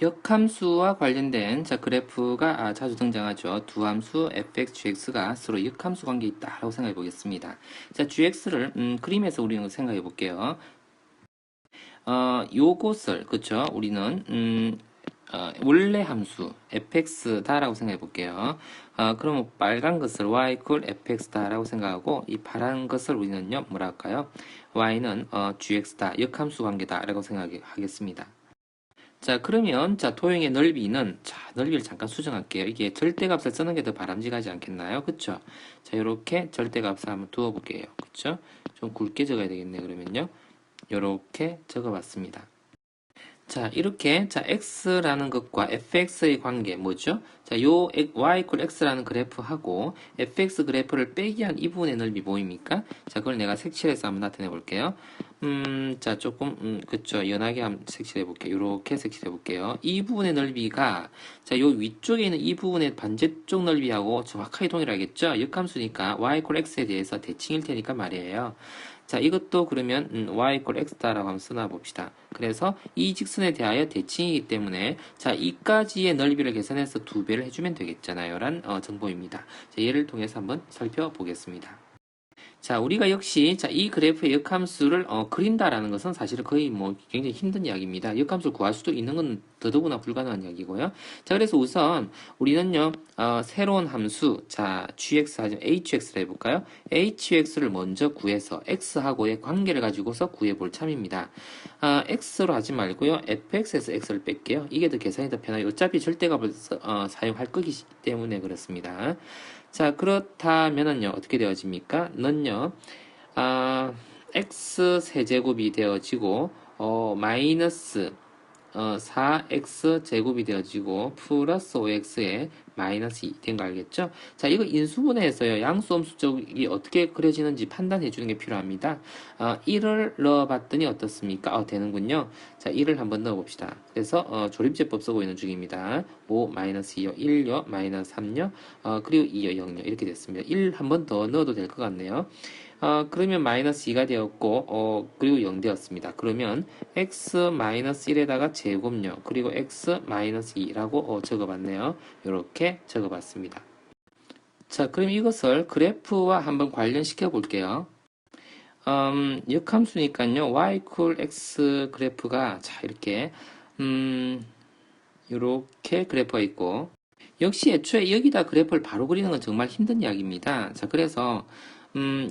역함수와 관련된 그래프가 자주 등장하죠. 두 함수 fx, gx가 서로 역함수 관계에 있다라고 생각해 보겠습니다. 자, gx를 그림에서 우리는 생각해 볼게요. 요것을 그쵸? 우리는 원래 함수 fx다라고 생각해 볼게요. 그러면 빨간 것을 y equal fx다라고 생각하고 이 파란 것을 우리는요 뭐라 할까요? y는 gx다 역함수 관계다라고 생각하겠습니다. 자, 그러면, 토형의 넓이는, 넓이를 잠깐 수정할게요. 이게 절대값을 쓰는 게 더 바람직하지 않겠나요? 그쵸? 자, 요렇게 절대값을 한번 두어볼게요. 그쵸? 좀 굵게 적어야 되겠네, 그러면요. 요렇게 적어봤습니다. 자, 이렇게, x라는 것과 fx의 관계, 뭐죠? 자, 요 y equal x라는 그래프하고 fx 그래프를 빼기한 이 부분의 넓이 뭐입니까? 자, 그걸 내가 색칠해서 한번 나타내 볼게요. 자, 조금, 그쵸. 연하게 한번 색칠해 볼게요. 요렇게 색칠해 볼게요. 이 부분의 넓이가, 자, 요 위쪽에 있는 이 부분의 반대쪽 넓이하고 정확하게 동일하겠죠? 역함수니까 y equal x에 대해서 대칭일 테니까 말이에요. 자, 이것도 그러면 y equal x다라고 한번 써놔 봅시다. 그래서 이 직선에 대하여 대칭이기 때문에 자, 이까지의 넓이를 계산해서 2배를 해주면 되겠잖아요. 란 정보입니다. 자, 얘를 통해서 한번 살펴보겠습니다. 자, 우리가 역시 이 그래프의 역함수를 그린다라는 것은 사실은 거의 뭐 굉장히 힘든 이야기입니다. 역함수를 구할 수도 있는 건 더더구나 불가능한 이야기고요. 자, 그래서 우선 우리는요 새로운 함수 gx 하지 hx를 해볼까요? hx를 먼저 구해서 x하고의 관계를 가지고서 구해볼 참입니다. x로 하지 말고요 fx에서 x를 뺄게요. 이게 더 계산이 더 편하게 어차피 절대값을 사용할 거기 때문에 그렇습니다. 자, 그렇다면은요, 어떻게 되어집니까? 는요, x 세제곱이 되어지고, 마이너스 4x 제곱이 되어지고 플러스 5x에 마이너스 2 된 거 알겠죠? 자, 이거 인수분해에서요. 양수함수 쪽이 어떻게 그려지는지 판단해 주는 게 필요합니다. 1을 넣어봤더니 어떻습니까? 되는군요. 자, 1을 한번 넣어봅시다. 그래서 조립제법 쓰고 있는 중입니다. 5 마이너스 2요, 1요, 마이너스 3요, 그리고 2요, 0요 이렇게 됐습니다. 1 한 번 더 넣어도 될 것 같네요. 그러면 마이너스 2가 되었고, 그리고 0 되었습니다. 그러면 x 마이너스 1에다가 제곱요. 그리고 x 마이너스 2라고 적어봤네요. 이렇게 적어봤습니다. 자, 그럼 이것을 그래프와 한번 관련시켜 볼게요. 역함수니까요. y equal x 그래프가 이렇게 이렇게 그래프가 있고 역시 애초에 여기다 그래프를 바로 그리는 건 정말 힘든 이야기입니다. 자, 그래서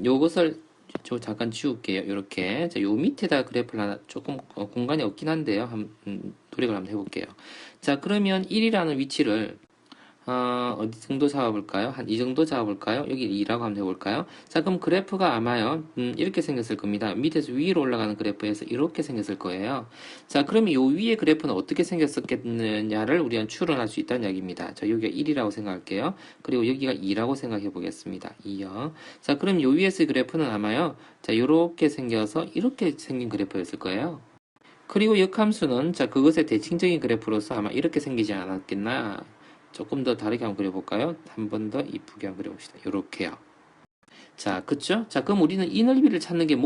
요것을 저 잠깐 지울게요. 이렇게 자, 요 밑에다 그래프를 하나 조금 공간이 없긴 한데요. 노력을 한번 해볼게요. 자, 그러면 1이라는 위치를 어디 정도 잡아볼까요? 한 이 정도 잡아볼까요? 여기 2라고 한번 해볼까요? 자, 그럼 그래프가 아마요, 이렇게 생겼을 겁니다. 밑에서 위로 올라가는 그래프에서 이렇게 생겼을 거예요. 자, 그러면 요 위에 그래프는 어떻게 생겼었겠느냐를 우리가 추론할 수 있다는 이야기입니다. 자, 여기가 1이라고 생각할게요. 그리고 여기가 2라고 생각해 보겠습니다. 2요. 자, 그럼 요 위에서의 그래프는 아마요, 자, 요렇게 생겨서 이렇게 생긴 그래프였을 거예요. 그리고 역함수는 그것의 대칭적인 그래프로서 아마 이렇게 생기지 않았겠나. 조금 더 다르게 한번 그려볼까요? 한 번 더 이쁘게 한번 그려봅시다. 요렇게요. 자, 그쵸? 자, 그럼 우리는 이 넓이를 찾는 게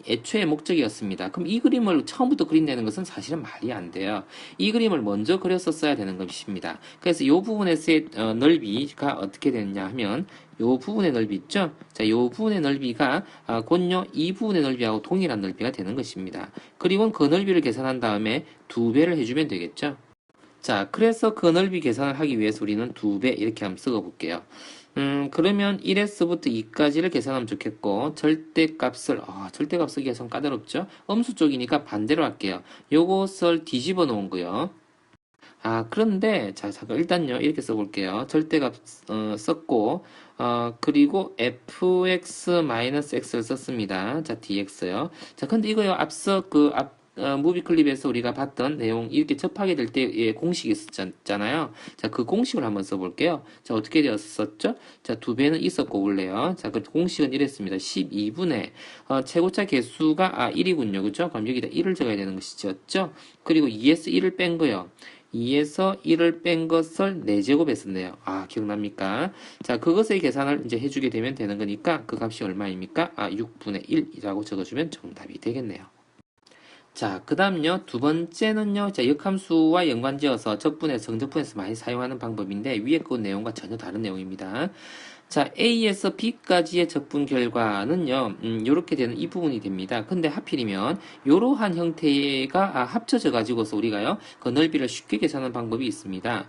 애초의 목적이었습니다. 그럼 이 그림을 처음부터 그린다는 것은 사실은 말이 안 돼요. 이 그림을 먼저 그렸었어야 되는 것입니다. 그래서 이 부분에서의 넓이가 어떻게 되느냐 하면, 이 부분의 넓이 있죠? 자, 이 부분의 넓이가 곧요, 이 부분의 넓이하고 동일한 넓이가 되는 것입니다. 그리고 그 넓이를 계산한 다음에 2배를 해주면 되겠죠? 자, 그래서 그 넓이 계산을 하기 위해서 우리는 2배 이렇게 한번 쓰어 볼게요. 그러면 1S부터 2까지를 계산하면 좋겠고, 절대값 쓰기가 좀 까다롭죠? 음수 쪽이니까 반대로 할게요. 요것을 뒤집어 놓은 거요. 그런데, 자, 잠깐, 일단요, 이렇게 써볼게요. 절대값, 썼고, 그리고 fx-x를 썼습니다. 자, dx요. 자, 근데 이거요, 앞서 무비 클립에서 우리가 봤던 내용, 이렇게 접하게 될 때의 공식이 있었잖아요. 자, 그 공식을 한번 써볼게요. 자, 어떻게 되었었죠? 자, 2배는 있었고, 원래요. 자, 그 공식은 이랬습니다. 12분의, 최고차 개수가, 1이군요. 그죠? 그럼 여기다 1을 적어야 되는 것이죠. 그리고 2에서 1을 뺀 거요. 2에서 1을 뺀 것을 4제곱에 썼네요. 기억납니까? 자, 그것의 계산을 이제 해주게 되면 되는 거니까 그 값이 얼마입니까? 6분의 1이라고 적어주면 정답이 되겠네요. 자, 그 다음요, 두 번째는요, 자, 역함수와 연관지어서 적분에서 정적분에서 많이 사용하는 방법인데, 위에 그 내용과 전혀 다른 내용입니다. 자, A에서 B까지의 적분 결과는요, 요렇게 되는 이 부분이 됩니다. 근데 하필이면, 요러한 형태가 합쳐져 가지고서 우리가요, 그 넓이를 쉽게 계산하는 방법이 있습니다.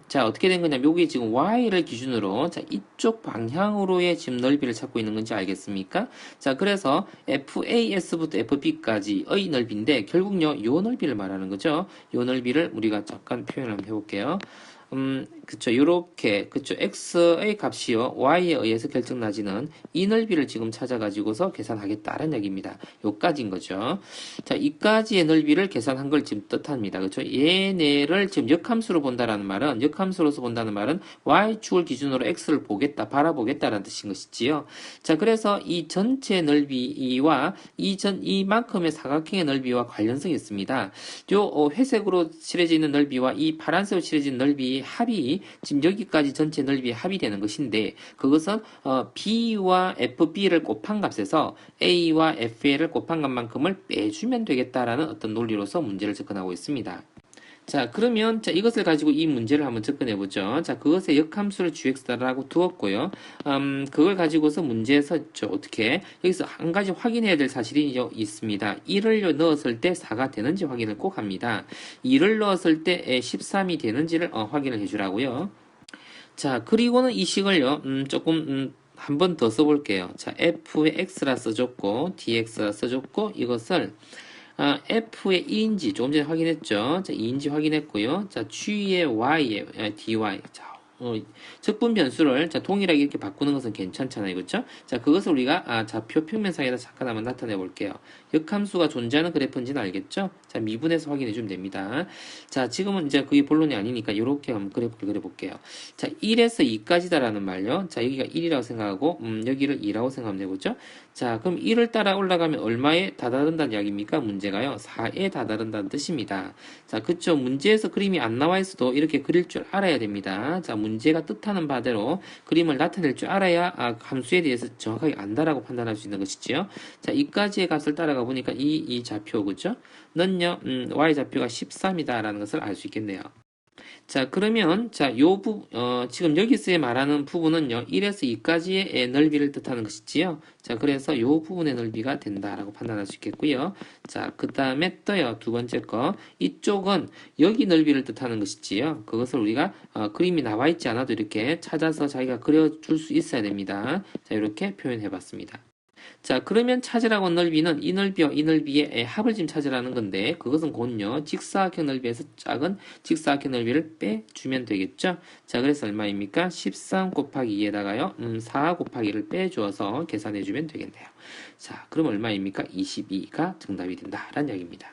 자, 어떻게 된 거냐면, 여기 지금 Y를 기준으로, 자, 이쪽 방향으로의 지금 넓이를 찾고 있는 건지 알겠습니까? 자, 그래서 FAS부터 FB까지의 넓이인데, 결국요, 요 넓이를 말하는 거죠. 요 넓이를 우리가 잠깐 표현을 한번 해볼게요. 그쵸. 요렇게, 그쵸. x의 값이요. y에 의해서 결정나지는 이 넓이를 지금 찾아가지고서 계산하겠다는 얘기입니다. 요까지인 거죠. 자, 이까지의 넓이를 계산한 걸 지금 뜻합니다. 그쵸. 얘네를 지금 역함수로 본다라는 말은, 역함수로서 본다는 말은 y축을 기준으로 x를 보겠다, 바라보겠다라는 뜻인 것이지요. 자, 그래서 이 전체 넓이와 이만큼의 사각형의 넓이와 관련성이 있습니다. 요, 회색으로 칠해져 있는 넓이와 이 파란색으로 칠해진 넓이의 합이 지금 여기까지 전체 넓이의 합이 되는 것인데 그것은 B와 FB를 곱한 값에서 A와 FA를 곱한 값만큼을 빼주면 되겠다라는 어떤 논리로서 문제를 접근하고 있습니다. 자, 그러면, 자, 이것을 가지고 이 문제를 한번 접근해 보죠. 자, 그것의 역함수를 gx라고 두었고요. 그걸 가지고서 문제에서, 어떻게, 여기서 한 가지 확인해야 될 사실이 있습니다. 1을 넣었을 때 4가 되는지 확인을 꼭 합니다. 2를 넣었을 때 13이 되는지를 확인을 해주라고요. 자, 그리고는 이 식을요, 조금, 한 번 더 써볼게요. 자, f의 x라 써줬고, dx라 써줬고, 이것을, F의 1인지 조금 전에 확인했죠. 자, 2인지 확인했고요. 자, G의 Y의 dy. 자, 적분 변수를 자, 동일하게 이렇게 바꾸는 것은 괜찮잖아요. 그렇죠? 자, 그것을 우리가 좌표 평면상에다 잠깐 한번 나타내 볼게요. 역함수가 존재하는 그래프인지는 알겠죠? 자, 미분해서 확인해 주면 됩니다. 자, 지금은 이제 그게 본론이 아니니까 이렇게 한번 그래프를 그려 볼게요. 자, 1에서 2까지다라는 말요. 자, 여기가 1이라고 생각하고 여기를 2라고 생각하면 되겠죠? 자, 그럼 1을 따라 올라가면 얼마에 다다른다는 이야기입니까? 문제가요. 4에 다다른다는 뜻입니다. 자, 그쵸. 문제에서 그림이 안 나와 있어도 이렇게 그릴 줄 알아야 됩니다. 자, 문제가 뜻하는 바대로 그림을 나타낼 줄 알아야 함수에 대해서 정확하게 안다라고 판단할 수 있는 것이지요. 자, 이까지의 값을 따라가 보니까 이 좌표, 그죠? 는요, y 좌표가 13이다라는 것을 알 수 있겠네요. 자, 그러면, 자, 지금 여기서 말하는 부분은요, 1에서 2까지의 넓이를 뜻하는 것이지요. 자, 그래서 요 부분의 넓이가 된다라고 판단할 수 있겠고요. 자, 그 다음에 또요, 두 번째 거. 이쪽은 여기 넓이를 뜻하는 것이지요. 그것을 우리가, 그림이 나와 있지 않아도 이렇게 찾아서 자기가 그려줄 수 있어야 됩니다. 자, 이렇게 표현해 봤습니다. 자, 그러면 찾으라고 한 넓이는 이 넓이와 이 넓이의 합을 지금 찾으라는 건데, 그것은 곧요, 직사각형 넓이에서 작은 직사각형 넓이를 빼주면 되겠죠? 자, 그래서 얼마입니까? 13 곱하기 2에다가요, 4 곱하기를 빼주어서 계산해주면 되겠네요. 자, 그럼 얼마입니까? 22가 정답이 된다라는 이야기입니다.